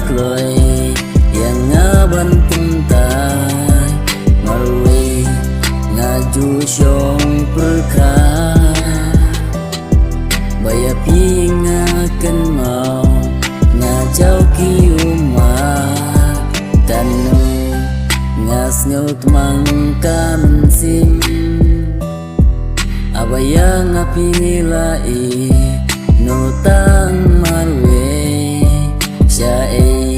kloy yang ngaban kentai marwe ngaju syong perkra baya pingakan mau ngajau ki umat tanu ngas ngot mangka mensim abaya ngapilai nutang marwe syae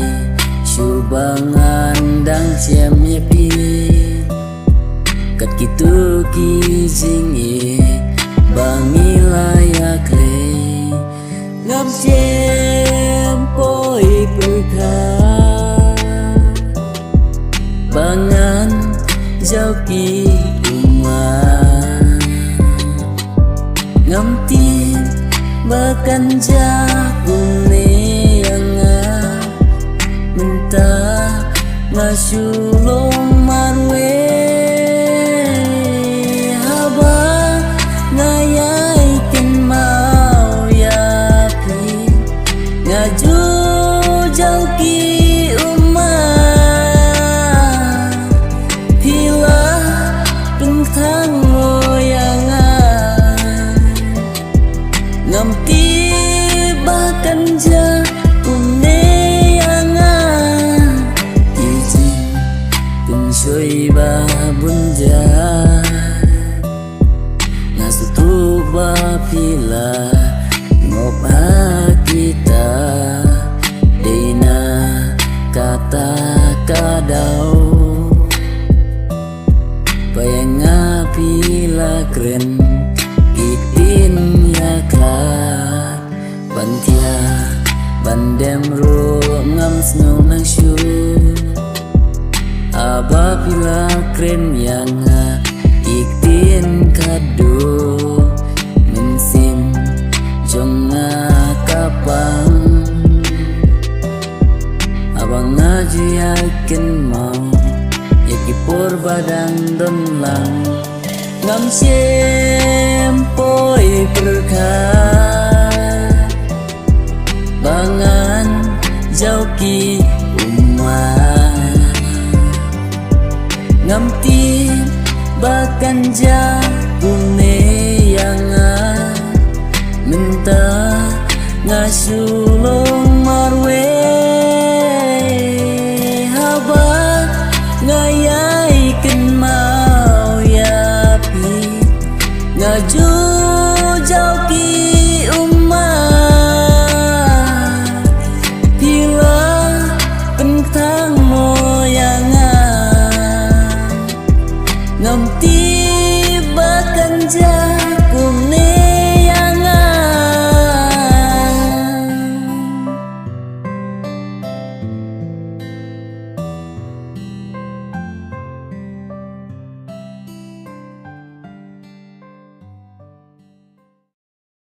syubangan dang siam nyepi kat kitu kijingi bangilayak le ngam siam poi perka bangan jauki umat ngam tin bahkan jagung yang mentah ngasulong marwe haba ngayaikin mau yapi ngaju jauh ki umat pila tentang loyangan ngamti bahkan ja uneyangan izin pensyoi babunja ngasutu bapila ngopa kita dina kata kadau bayang ngapila keren itin yaklat bantia bandem ro ngam snow nang shu aba pila keren yang itin kado mensim jonga kapang abang ngaji yakin mau yakipur badang don lang ngam sempoi perka bangan jauh ki umat ngam tin bahkan jabune yang mentah ngasulong marwe